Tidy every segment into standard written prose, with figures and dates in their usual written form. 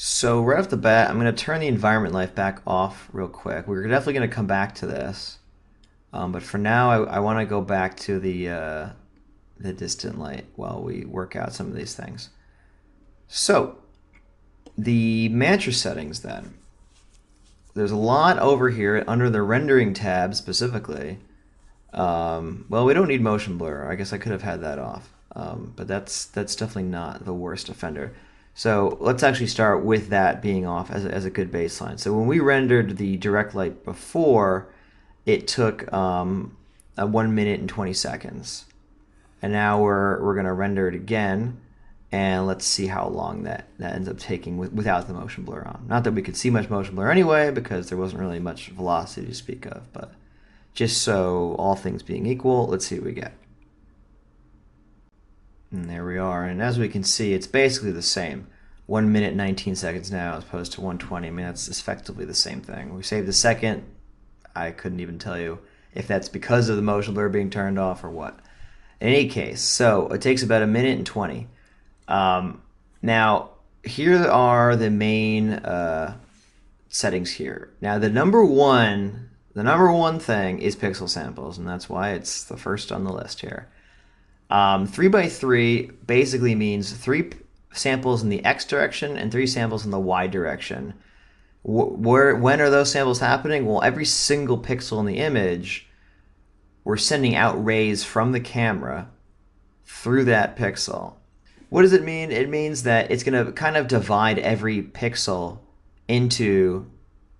So right off the bat, I'm going to turn the environment life back off real quick. We're definitely going to come back to this, but for now, I want to go back to the distant light while we work out some of these things. So the mantra settings then. There's a lot over here under the rendering tab specifically. Well, we don't need motion blur. I guess I could have had that off, but that's definitely not the worst offender. So let's actually start with that being off as a good baseline. So when we rendered the direct light before, it took a 1 minute and 20 seconds. And now we're going to render it again, and let's see how long that ends up taking without the motion blur on. Not that we could see much motion blur anyway, because there wasn't really much velocity to speak of, but just so all things being equal, let's see what we get. And there we are, and as we can see, it's basically the same. 1 minute 19 seconds now as opposed to 120. I mean, that's effectively the same thing. We saved a second. I couldn't even tell you if that's because of the motion blur being turned off or what. In any case, so it takes about 1 minute and 20. Now, here are the main settings here. Now, the number one thing is pixel samples, and that's why it's the first on the list here. 3x3 basically means 3 samples in the X direction and 3 samples in the Y direction. When are those samples happening? Well, every single pixel in the image, we're sending out rays from the camera through that pixel. What does it mean? It means that it's going to kind of divide every pixel into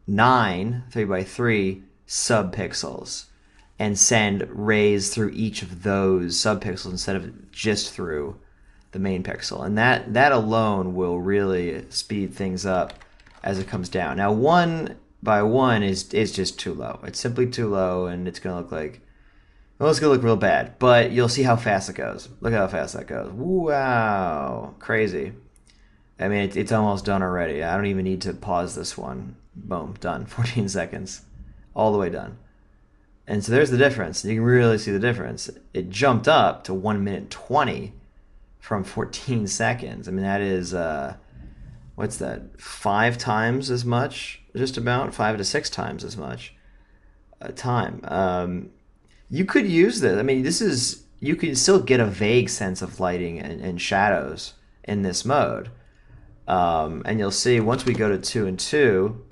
9 3x3 subpixels and send rays through each of those subpixels instead of just through the main pixel. And that alone will really speed things up as it comes down. Now, 1x1 is just too low. It's simply too low, and it's going to look like, well, it's going to look real bad. But you'll see how fast it goes. Look how fast that goes. Wow. Crazy. I mean, it's almost done already. I don't even need to pause this one. Boom. Done. 14 seconds. All the way done. And so there's the difference. You can really see the difference. It jumped up to 1 minute 20 from 14 seconds. I mean, that is, what's that? 5 times as much, just about 5 to 6 times as much time. You could use this. I mean, you can still get a vague sense of lighting and shadows in this mode. And you'll see once we go to 2 and 2,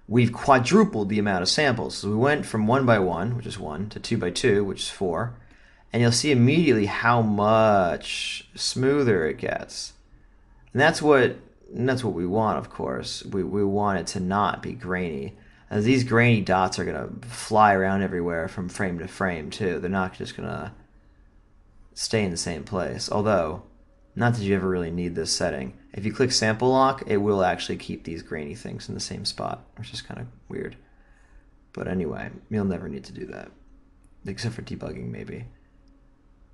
we've quadrupled the amount of samples. So we went from 1x1, which is 1, to 2x2, which is 4. And you'll see immediately how much smoother it gets. And that's what we want, of course. We want it to not be grainy. As these grainy dots are going to fly around everywhere from frame to frame, too. They're not just going to stay in the same place. Although, not that you ever really need this setting. If you click sample lock, it will actually keep these grainy things in the same spot, which is kind of weird. But anyway, you'll never need to do that. Except for debugging, maybe.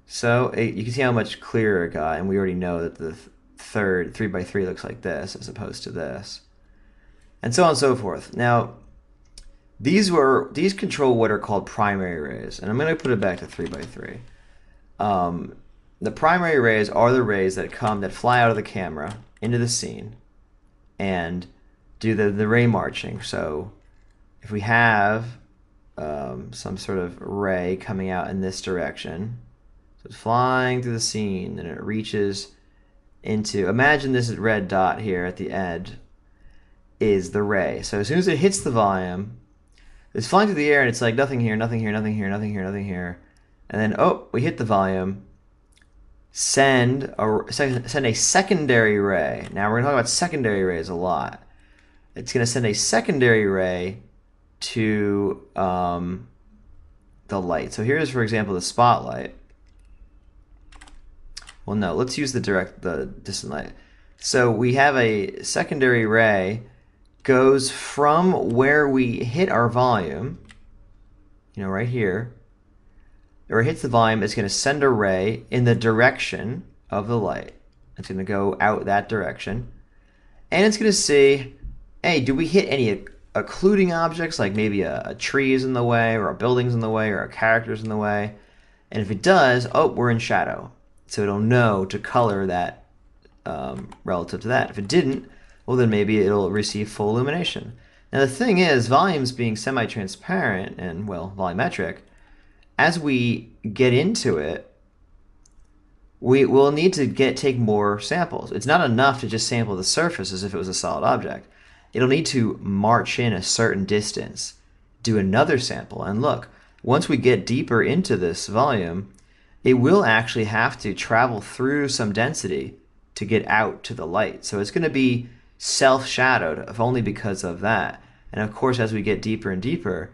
So you can see how much clearer it got, and we already know that the third 3x3 looks like this as opposed to this. And so on and so forth. Now, these control what are called primary rays, and I'm going to put it back to 3x3. The primary rays are the rays that fly out of the camera into the scene and do the ray marching. So if we have some sort of ray coming out in this direction, so it's flying through the scene and it reaches into, imagine this red dot here at the end is the ray. So as soon as it hits the volume, it's flying through the air and it's like nothing here, nothing here, nothing here, nothing here, nothing here. And then, oh, we hit the volume. Send a secondary ray. Now we're going to talk about secondary rays a lot. It's going to send a secondary ray to the light. So here's, for example, the spotlight. Well, no, let's use the distant light. So we have a secondary ray goes from where we hit our volume, right here, or it hits the volume, it's going to send a ray in the direction of the light. It's going to go out that direction. And it's going to see, hey, do we hit any occluding objects, like maybe a tree is in the way, or a building's in the way, or a character's in the way? And if it does, oh, we're in shadow. So it'll know to color that relative to that. If it didn't, well, then maybe it'll receive full illumination. Now, the thing is, volumes being semi-transparent and, well, volumetric, as we get into it, we will need to take more samples. It's not enough to just sample the surface as if it was a solid object. It'll need to march in a certain distance, do another sample, and look, once we get deeper into this volume, it will actually have to travel through some density to get out to the light. So it's going to be self-shadowed, if only because of that. And of course, as we get deeper and deeper,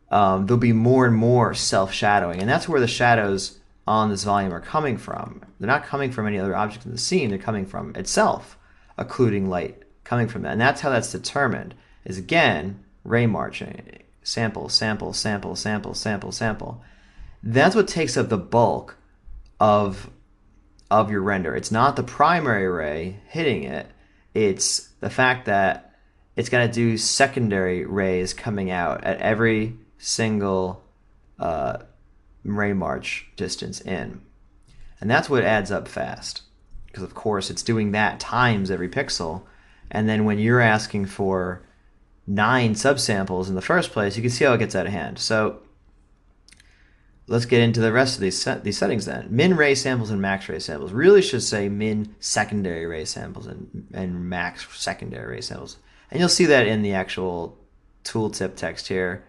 there'll be more and more self-shadowing. And that's where the shadows on this volume are coming from. They're not coming from any other object in the scene. They're coming from itself, occluding light coming from that. And that's how that's determined, is again, ray marching. Sample, sample, sample, sample, sample, sample. That's what takes up the bulk of your render. It's not the primary ray hitting it. It's the fact that it's got to do secondary rays coming out at every single ray march distance in. And that's what adds up fast. Because of course it's doing that times every pixel. And then when you're asking for 9 subsamples in the first place, you can see how it gets out of hand. So let's get into the rest of these settings then. Min ray samples and max ray samples. Really should say min secondary ray samples and max secondary ray samples. And you'll see that in the actual tooltip text here.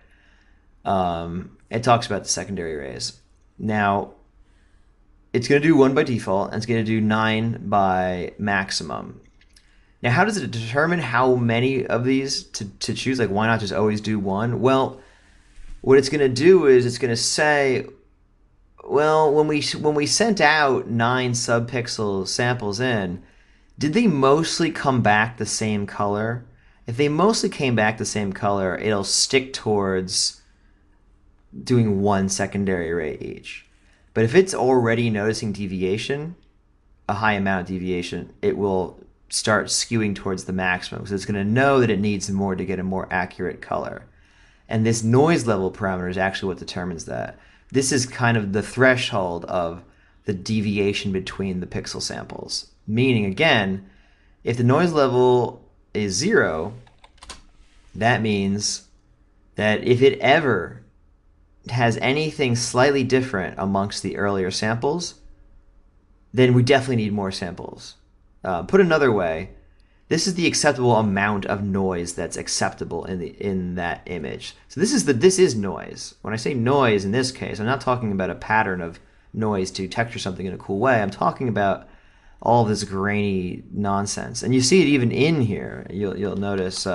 It talks about the secondary rays. Now, it's going to do 1 by default, and it's going to do 9 by maximum. Now, how does it determine how many of these to choose? Like, why not just always do 1? Well, what it's going to do is it's going to say, well, when we sent out 9 subpixel samples in, did they mostly come back the same color? If they mostly came back the same color, it'll stick towards doing 1 secondary ray each. But if it's already noticing deviation, a high amount of deviation, it will start skewing towards the maximum, because it's going to know that it needs more to get a more accurate color. And this noise level parameter is actually what determines that. This is kind of the threshold of the deviation between the pixel samples. Meaning, again, if the noise level is 0, that means that if it ever has anything slightly different amongst the earlier samples, then we definitely need more samples. Put another way, this is the acceptable amount of noise that's acceptable in that image. So this is noise. When I say noise in this case, I'm not talking about a pattern of noise to texture something in a cool way. I'm talking about all this grainy nonsense. And you see it even in here. You'll notice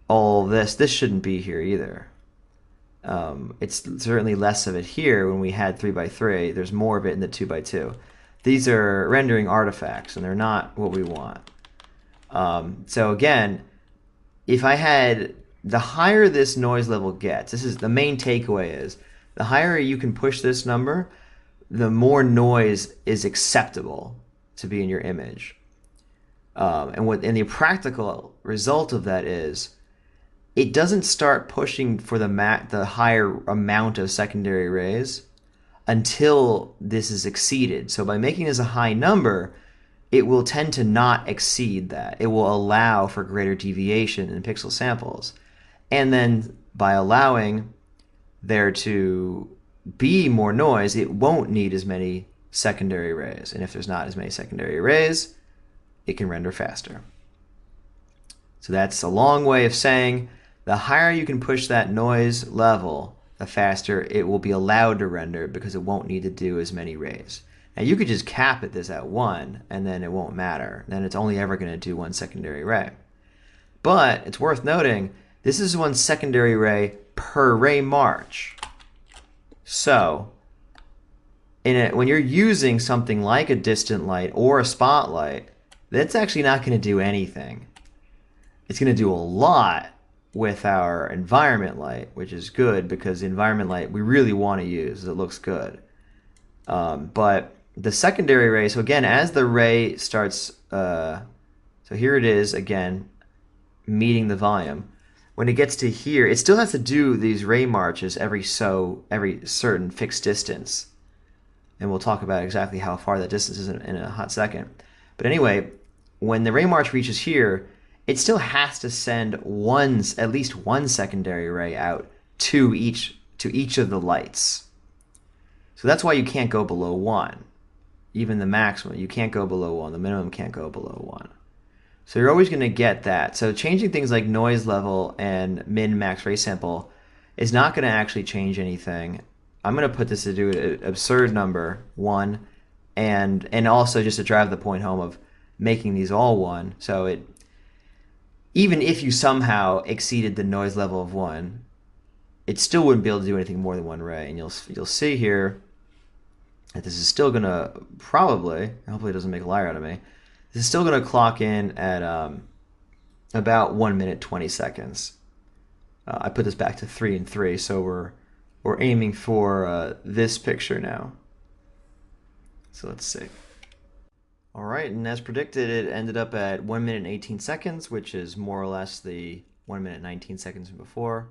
all this. This shouldn't be here either. It's certainly less of it here when we had 3x3. There's more of it in the 2x2. These are rendering artifacts, and they're not what we want. So again, if I had, the higher this noise level gets, this is the main takeaway, is the higher you can push this number, the more noise is acceptable to be in your image. And the practical result of that is, it doesn't start pushing for the higher amount of secondary rays until this is exceeded. So by making this a high number, it will tend to not exceed that. It will allow for greater deviation in pixel samples. And then by allowing there to be more noise, it won't need as many secondary rays. And if there's not as many secondary rays, it can render faster. So that's a long way of saying the higher you can push that noise level, the faster it will be allowed to render, because it won't need to do as many rays. Now you could just cap this at 1 and then it won't matter. Then it's only ever going to do 1 secondary ray. But it's worth noting, this is 1 secondary ray per ray march. So when you're using something like a distant light or a spotlight, that's actually not going to do anything. It's going to do a lot with our environment light, which is good, because the environment light we really want to use. It looks good. But the secondary ray, so again, as the ray starts, so here it is again, meeting the volume. When it gets to here, it still has to do these ray marches every certain fixed distance. And we'll talk about exactly how far that distance is in a hot second. But anyway, when the ray march reaches here, it still has to send at least one secondary ray out to each of the lights. So that's why you can't go below 1. Even the maximum, you can't go below 1. The minimum can't go below 1. So you're always going to get that. So changing things like noise level and min-max ray sample is not going to actually change anything. I'm going to put this to do an absurd number, 1, and also just to drive the point home of making these all 1. So it, even if you somehow exceeded the noise level of 1, it still wouldn't be able to do anything more than 1 ray. And you'll see here that this is still going to probably, hopefully it doesn't make a liar out of me, this is still going to clock in at about 1 minute 20 seconds. I put this back to 3 and 3, so we're aiming for this picture now. So let's see. All right, and as predicted, it ended up at 1 minute and 18 seconds, which is more or less the 1 minute 19 seconds before.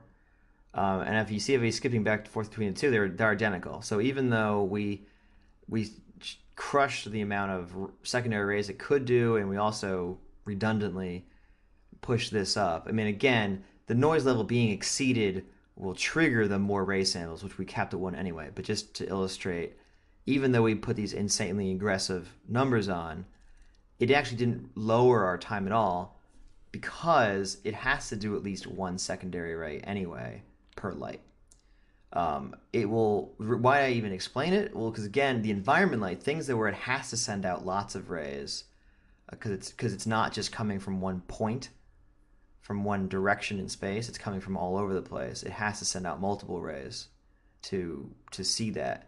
And if you see if he's skipping back and forth between the two, they're identical. So even though we crushed the amount of secondary rays it could do, and we also redundantly pushed this up. I mean, again, the noise level being exceeded will trigger the more ray samples, which we capped at 1 anyway. But just to illustrate, even though we put these insanely aggressive numbers on, it actually didn't lower our time at all because it has to do at least 1 secondary ray anyway per light. It will. Why I even explain it? Well, because again, the environment light, things that where it has to send out lots of rays, because it's not just coming from one point, from one direction in space. It's coming from all over the place. It has to send out multiple rays to see that.